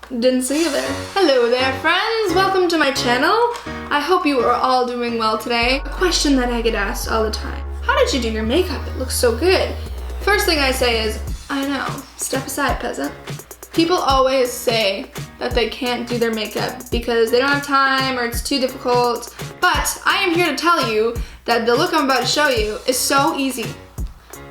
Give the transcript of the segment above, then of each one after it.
Didn't see you there. Hello there, friends. Welcome to my channel. I hope you are all doing well today. A question that I get asked all the time. How did you do your makeup? It looks so good. First thing I say is, I know. Step aside, peasant. People always say that they can't do their makeup because they don't have time or it's too difficult. But I am here to tell you that the look I'm about to show you is so easy.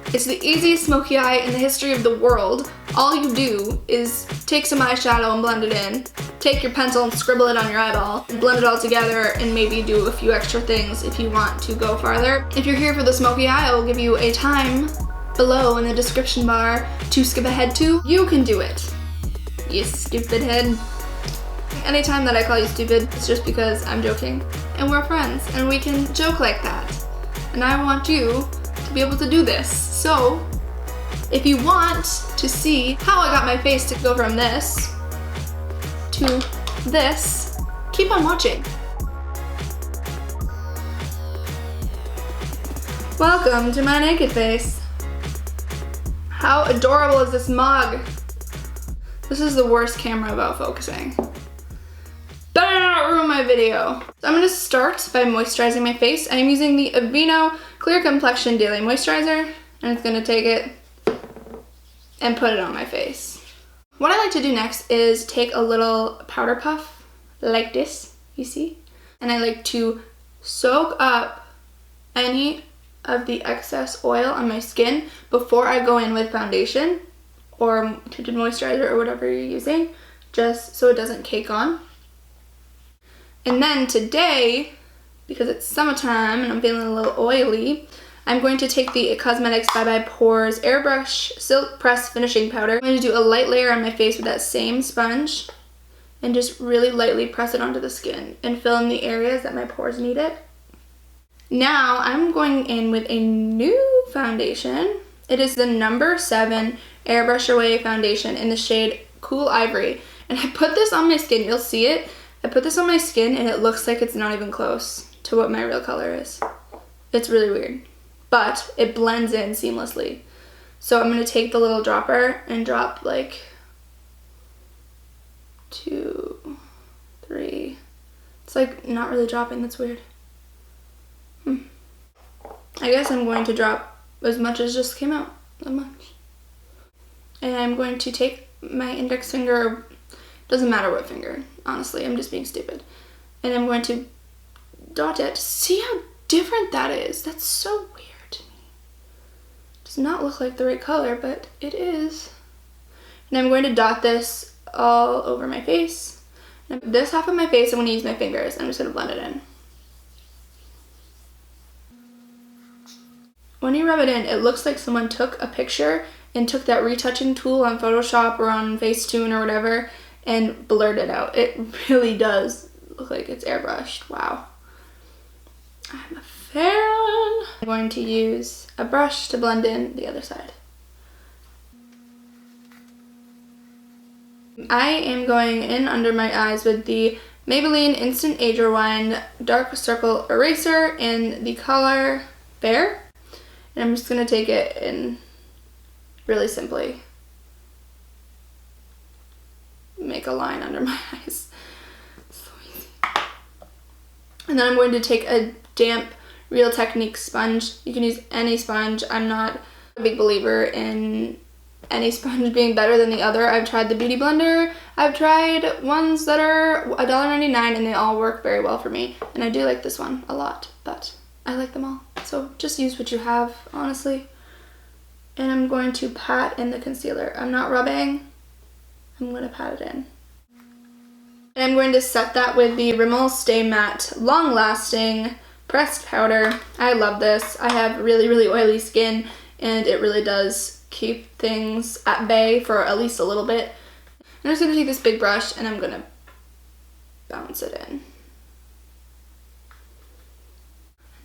It's the easiest smoky eye in the history of the world. All you do is take some eyeshadow and blend it in, take your pencil and scribble it on your eyeball, and blend it all together and maybe do a few extra things if you want to go farther. If you're here for the smoky eye, I will give you a time below in the description bar to skip ahead to. You can do it. You stupid head. Anytime that I call you stupid, it's just because I'm joking. And we're friends, and we can joke like that. And I want you to be able to do this. So, if you want to see how I got my face to go from this to this, keep on watching. Welcome to my naked face. How adorable is this mug? This is the worst camera about focusing. Better not ruin my video. So I'm gonna start by moisturizing my face. I'm using the Aveeno Clear Complexion Daily Moisturizer, and it's gonna take it and put it on my face. What I like to do next is take a little powder puff like this, you see? And I like to soak up any of the excess oil on my skin before I go in with foundation or tinted moisturizer or whatever you're using, just so it doesn't cake on. And then today, because it's summertime and I'm feeling a little oily, I'm going to take the Cosmetics Bye Bye Pores Airbrush Silk Press Finishing Powder. I'm going to do a light layer on my face with that same sponge and just really lightly press it onto the skin and fill in the areas that my pores need it. Now I'm going in with a new foundation. It is the number 7 Airbrush Away foundation in the shade Cool Ivory. And I put this on my skin, you'll see it. I put this on my skin and it looks like it's not even close to what my real color is. It's really weird, but it blends in seamlessly. So I'm gonna take the little dropper and drop like 2, 3. It's like not really dropping, that's weird. I guess I'm going to drop as much as just came out, that much. And I'm going to take my index finger, doesn't matter what finger, honestly, I'm just being stupid. And I'm going to dot it. See how different that is? That's so weird to me. Does not look like the right color, but it is. And I'm going to dot this all over my face. And this half of my face, I'm going to use my fingers. I'm just going to blend it in. When you rub it in, it looks like someone took a picture and took that retouching tool on Photoshop or on Facetune or whatever and blurred it out. It really does look like it's airbrushed. Wow. I'm a fan. I'm going to use a brush to blend in the other side. I am going in under my eyes with the Maybelline Instant Age Rewind Dark Circle Eraser in the color Fair. And I'm just going to take it in really simply. Make a line under my eyes. So easy. And then I'm going to take a damp Real Technique sponge. You can use any sponge. I'm not a big believer in any sponge being better than the other. I've tried the Beauty Blender. I've tried ones that are $1.99 and they all work very well for me. And I do like this one a lot, but I like them all. So just use what you have, honestly. And I'm going to pat in the concealer. I'm not rubbing. I'm going to pat it in. And I'm going to set that with the Rimmel Stay Matte Long Lasting Pressed Powder. I love this. I have really, really oily skin and it really does keep things at bay for at least a little bit. I'm just going to take this big brush and I'm going to bounce it in.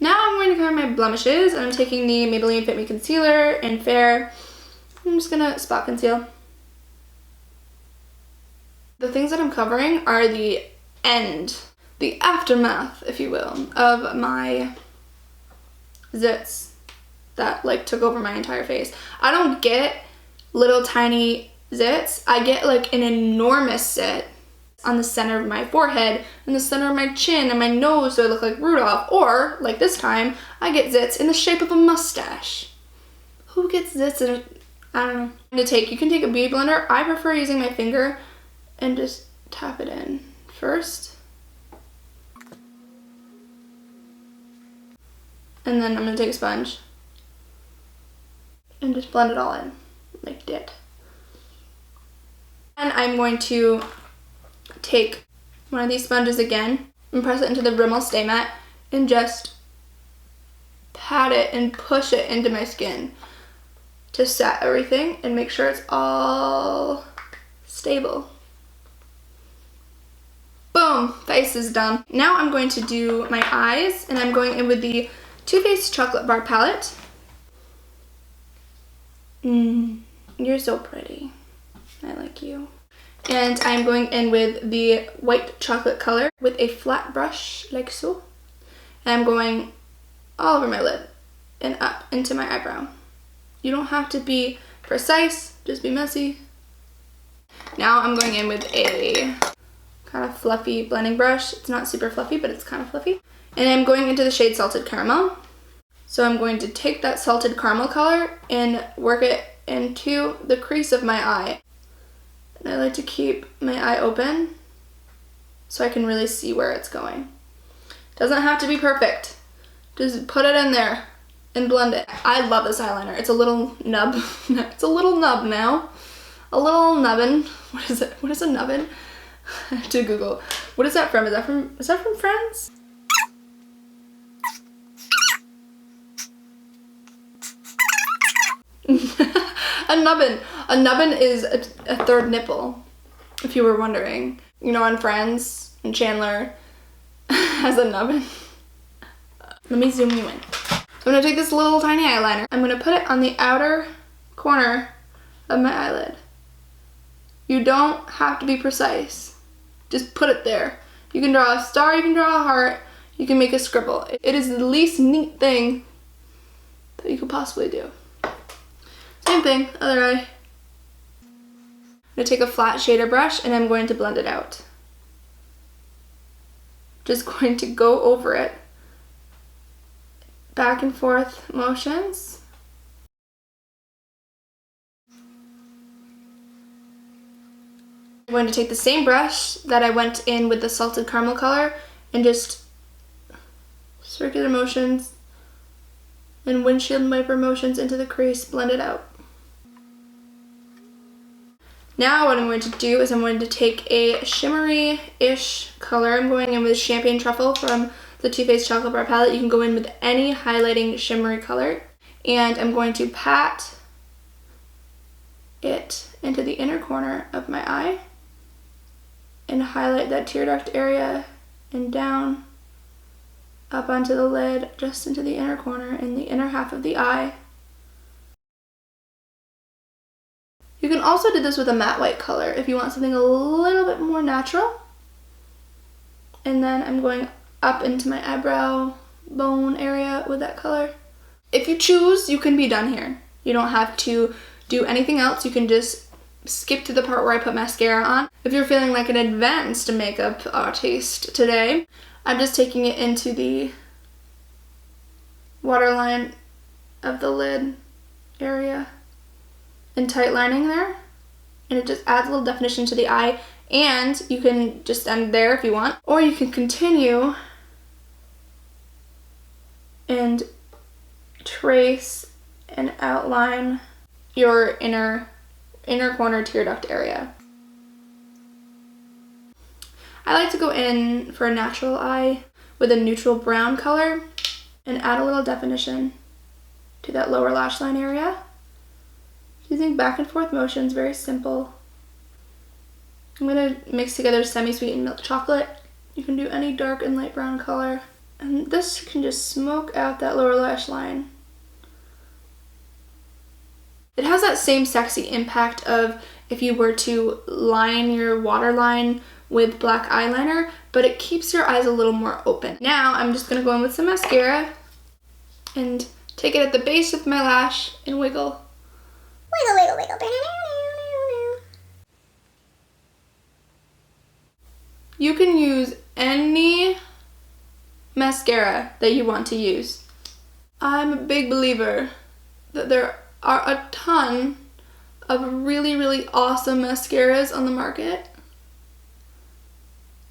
Now I'm going to cover my blemishes. I'm taking the Maybelline Fit Me Concealer in Fair. I'm just going to spot conceal. The things that I'm covering are the aftermath, if you will, of my zits that like took over my entire face. I don't get little tiny zits, I get like an enormous zit on the center of my forehead and the center of my chin and my nose, so I look like Rudolph. Or, like this time, I get zits in the shape of a mustache. Who gets zits in I don't know. You can take a beauty blender. I prefer using my finger and just tap it in first. And then I'm gonna take a sponge and just blend it all in, like that. And I'm going to take one of these sponges again and press it into the Rimmel Stay Matte and just pat it and push it into my skin to set everything and make sure it's all stable. Boom, face is done. Now I'm going to do my eyes, and I'm going in with the Too Faced Chocolate Bar Palette. You're so pretty. I like you. And I'm going in with the white chocolate color with a flat brush, like so. And I'm going all over my lid and up into my eyebrow. You don't have to be precise, just be messy. Now I'm going in with a kind of fluffy blending brush. It's not super fluffy, but it's kind of fluffy. And I'm going into the shade Salted Caramel. So I'm going to take that salted caramel color and work it into the crease of my eye. And I like to keep my eye open so I can really see where it's going. Doesn't have to be perfect. Just put it in there and blend it. I love this eyeliner. It's a little nub. It's a little nub now. A little nubbin. What is it? What is a nubbin? I have to Google. What is that from? Is that from Friends? A nubbin. A nubbin is a third nipple, if you were wondering. You know, on Friends, and Chandler has a nubbin. Let me zoom you in. I'm gonna take this little tiny eyeliner. I'm gonna put it on the outer corner of my eyelid. You don't have to be precise. Just put it there. You can draw a star, you can draw a heart, you can make a scribble. It is the least neat thing that you could possibly do. Same thing, other eye. I'm gonna take a flat shader brush and I'm going to blend it out. Just going to go over it. Back and forth motions. I'm going to take the same brush that I went in with the salted caramel color and just circular motions and windshield wiper motions into the crease, blend it out. Now what I'm going to do is I'm going to take a shimmery-ish color. I'm going in with Champagne Truffle from the Too Faced Chocolate Bar Palette. You can go in with any highlighting shimmery color. And I'm going to pat it into the inner corner of my eye and highlight that tear duct area and down, up onto the lid, just into the inner corner in the inner half of the eye. You can also do this with a matte white color if you want something a little bit more natural. And then I'm going up into my eyebrow bone area with that color. If you choose, you can be done here. You don't have to do anything else. You can just skip to the part where I put mascara on. If you're feeling like an advanced makeup artist today, I'm just taking it into the waterline of the lid area and tight lining there, and it just adds a little definition to the eye. And you can just end there if you want, or you can continue and trace and outline your inner corner tear duct area. I like to go in for a natural eye with a neutral brown color and add a little definition to that lower lash line area. Using back and forth motions, very simple. I'm gonna mix together semi-sweetened milk chocolate. You can do any dark and light brown color. And this can just smoke out that lower lash line. It has that same sexy impact of if you were to line your waterline with black eyeliner, but it keeps your eyes a little more open. Now I'm just gonna go in with some mascara and take it at the base of my lash and wiggle. Wiggle, wiggle, wiggle. You can use any mascara that you want to use. I'm a big believer that there are a ton of really, really awesome mascaras on the market.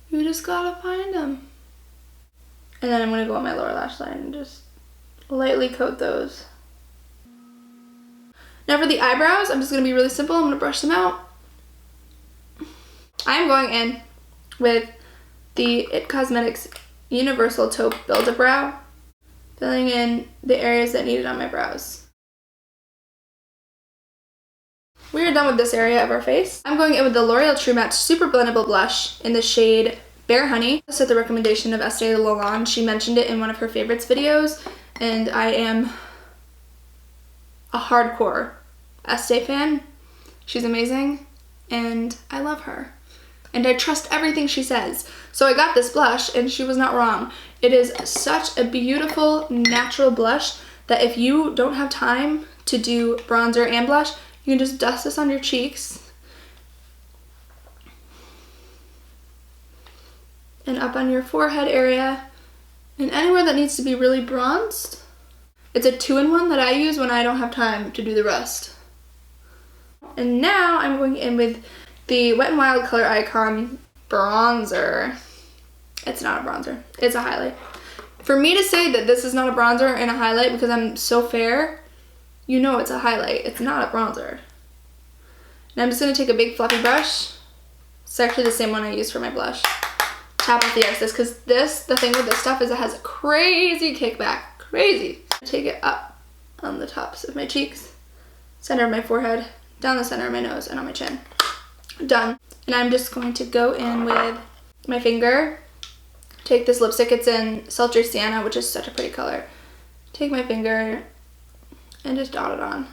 You just gotta find them. And then I'm gonna go on my lower lash line and just lightly coat those. Now for the eyebrows, I'm just gonna be really simple. I'm gonna brush them out. I'm going in with the IT Cosmetics Universal Taupe Build-A-Brow, filling in the areas that need it on my brows. We are done with this area of our face. I'm going in with the L'Oreal True Match Super Blendable Blush in the shade Bare Honey. This is at the recommendation of Estee Lalonde. She mentioned it in one of her favorites videos, and I am a hardcore Estee fan. She's amazing, and I love her. And I trust everything she says. So I got this blush, and she was not wrong. It is such a beautiful, natural blush that if you don't have time to do bronzer and blush, you can just dust this on your cheeks and up on your forehead area and anywhere that needs to be really bronzed. It's a 2-in-1 that I use when I don't have time to do the rest. And now I'm going in with the Wet n Wild Color Icon bronzer. It's not a bronzer, it's a highlight. For me to say that this is not a bronzer and a highlight because I'm so fair, you know it's a highlight, it's not a bronzer. And I'm just gonna take a big fluffy brush. It's actually the same one I used for my blush. Tap off the excess, because the thing with this stuff is it has a crazy kickback, crazy. Take it up on the tops of my cheeks, center of my forehead, down the center of my nose, and on my chin. Done. And I'm just going to go in with my finger, take this lipstick, it's in Sultry Sienna, which is such a pretty color. Take my finger and just dot it on.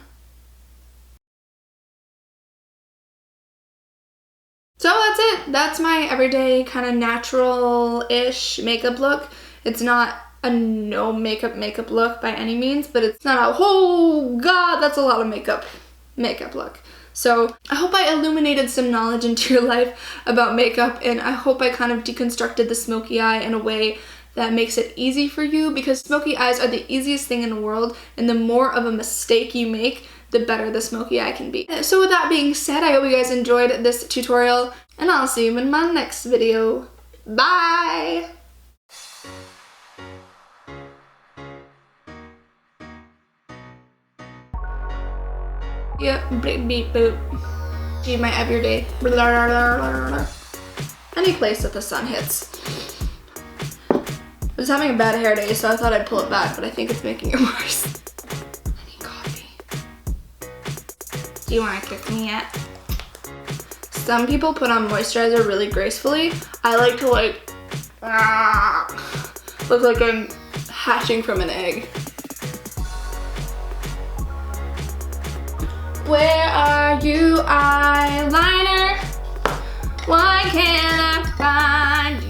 So that's it. That's my everyday kind of natural-ish makeup look. It's not a no makeup look by any means, but it's not a, oh god, that's a lot of makeup look. So I hope I illuminated some knowledge into your life about makeup, and I hope I kind of deconstructed the smoky eye in a way that makes it easy for you, because smoky eyes are the easiest thing in the world, and the more of a mistake you make, the better the smoky eye can be. So with that being said, I hope you guys enjoyed this tutorial, and I'll see you in my next video. Bye! Yep, beep beep boop. Be my everyday. Any place that the sun hits. I was having a bad hair day, so I thought I'd pull it back, but I think it's making it worse. I need coffee. Do you want to kiss me yet? Some people put on moisturizer really gracefully. I like to look like I'm hatching from an egg. Where are you, eyeliner? Why can't I find you?